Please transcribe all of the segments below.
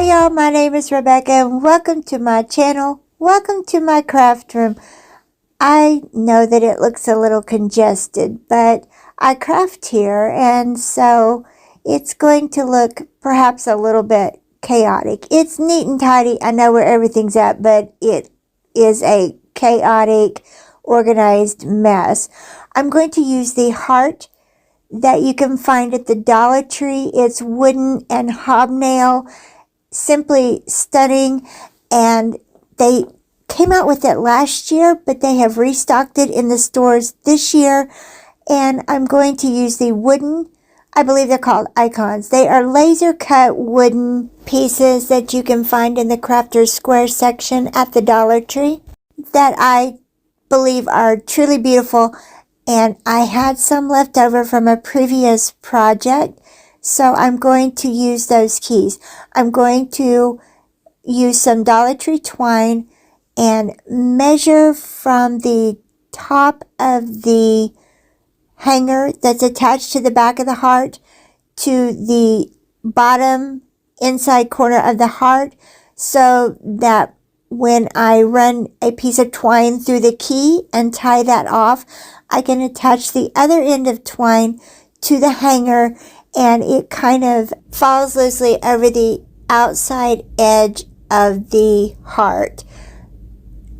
Hi y'all, my name is Rebecca and welcome to my channel. Welcome to my craft room. I know that it looks a little congested, but I craft here and so it's going to look perhaps a little bit chaotic. It's neat and tidy. I know where everything's at, but it is a chaotic, organized mess. I'm going to use the heart that you can find at the Dollar Tree. It's wooden and hobnail. Simply stunning, and they came out with it last year, but they have restocked it in the stores this year. And I'm going to use the wooden, I believe they're called icons. They are laser cut wooden pieces that you can find in the Crafters Square section at the Dollar Tree that I believe are truly beautiful. And I had some left over from a previous project, so I'm going to use those keys. I'm going to use some Dollar Tree twine and measure from the top of the hanger that's attached to the back of the heart to the bottom inside corner of the heart, so that when I run a piece of twine through the key and tie that off, I can attach the other end of twine to the hanger and it kind of falls loosely over the outside edge of the heart.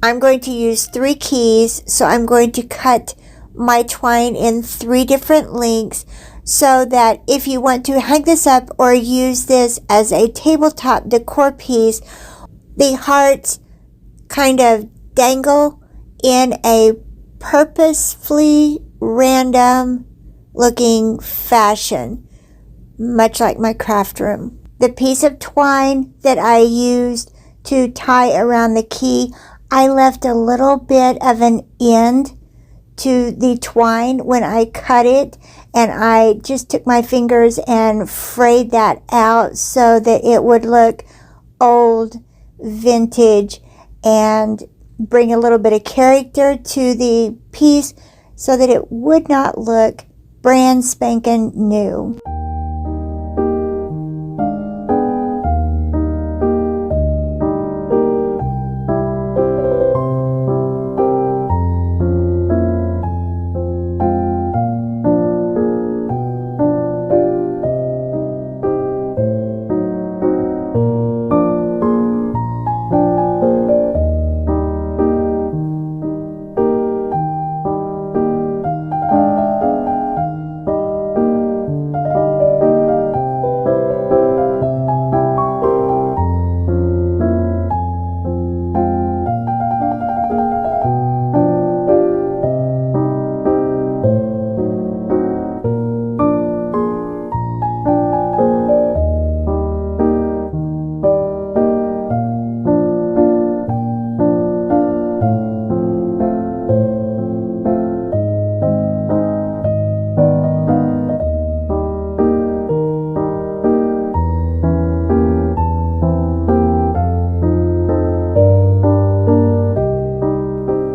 I'm going to use 3 keys, so I'm going to cut my twine in 3 different lengths so that if you want to hang this up or use this as a tabletop decor piece, the hearts kind of dangle in a purposefully random looking fashion, much like my craft room. The piece of twine that I used to tie around the key, I left a little bit of an end to the twine when I cut it, and I just took my fingers and frayed that out so that it would look old, vintage, and bring a little bit of character to the piece so that it would not look brand spanking new.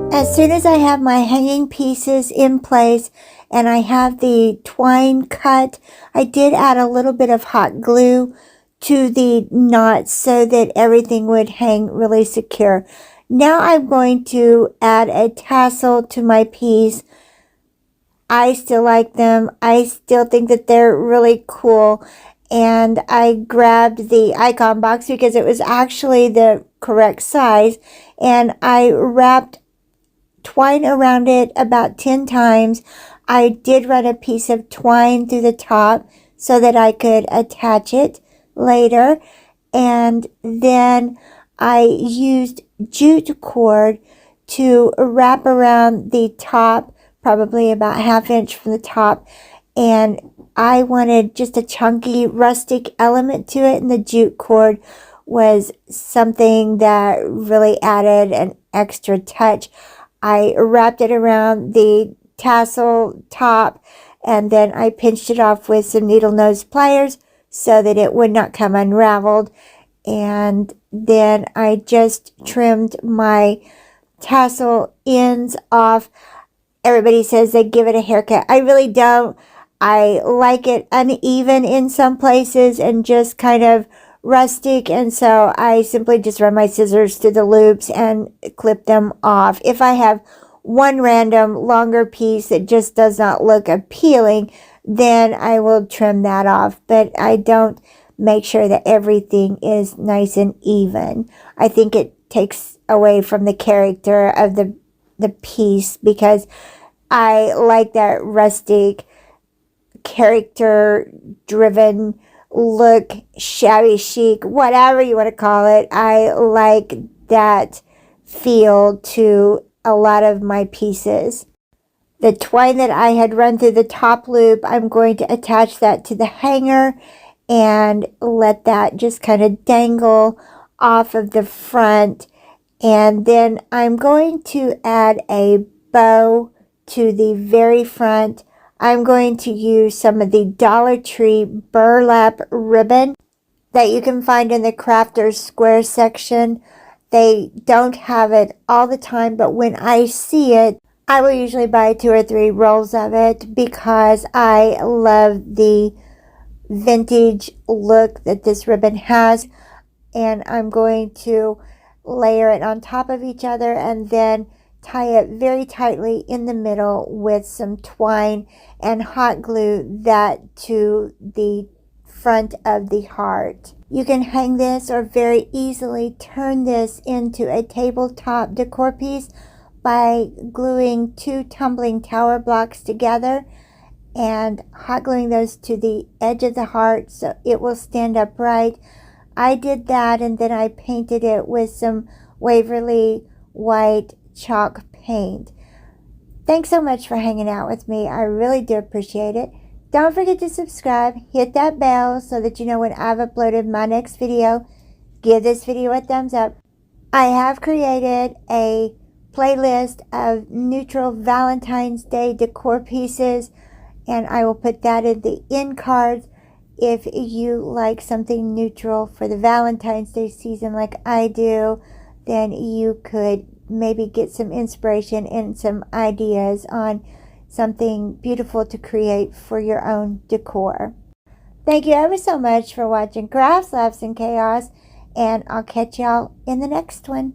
As soon as I have my hanging pieces in place and I have the twine cut, I did add a little bit of hot glue to the knots so that everything would hang really secure. Now I'm going to add a tassel to my piece. I still like them. I still think that they're really cool. And I grabbed the icon box because it was actually the correct size. And I wrapped twine around it about 10 times. I did run a piece of twine through the top so that I could attach it later. And then I used jute cord to wrap around the top, probably about 1/2 inch from the top. And I wanted just a chunky rustic element to it, and the jute cord was something that really added an extra touch. I wrapped it around the tassel top, and then I pinched it off with some needle nose pliers so that it would not come unraveled. And then I just trimmed my tassel ends off. Everybody says they give it a haircut. I really don't. I like it uneven in some places and just kind of rustic, and so I simply just run my scissors through the loops and clip them off. If I have one random longer piece that just does not look appealing, then I will trim that off, but I don't make sure that everything is nice and even. I think it takes away from the character of the piece, because I like that rustic, character driven look, shabby chic, whatever you want to call it. I like that feel to a lot of my pieces. The twine that I had run through the top loop, I'm going to attach that to the hanger and let that just kind of dangle off of the front. And then I'm going to add a bow to the very front. I'm going to use some of the Dollar Tree burlap ribbon that you can find in the Crafters Square section. They don't have it all the time, but when I see it, I will usually buy 2 or 3 rolls of it, because I love the vintage look that this ribbon has. And I'm going to layer it on top of each other and then tie it very tightly in the middle with some twine and hot glue that to the front of the heart. You can hang this or very easily turn this into a tabletop decor piece by gluing 2 tumbling tower blocks together and hot gluing those to the edge of the heart so it will stand upright. I did that, and then I painted it with some Waverly white chalk paint. Thanks so much for hanging out with me. I really do appreciate it. Don't forget to subscribe, hit that bell so that you know when I've uploaded my next video. Give this video a thumbs up. I have created a playlist of neutral Valentine's Day decor pieces, and I will put that in the end cards. If you like something neutral for the Valentine's Day season like I do, then you could maybe get some inspiration and some ideas on something beautiful to create for your own decor. Thank you ever so much for watching Crafts, Laughs, and Chaos, and I'll catch y'all in the next one.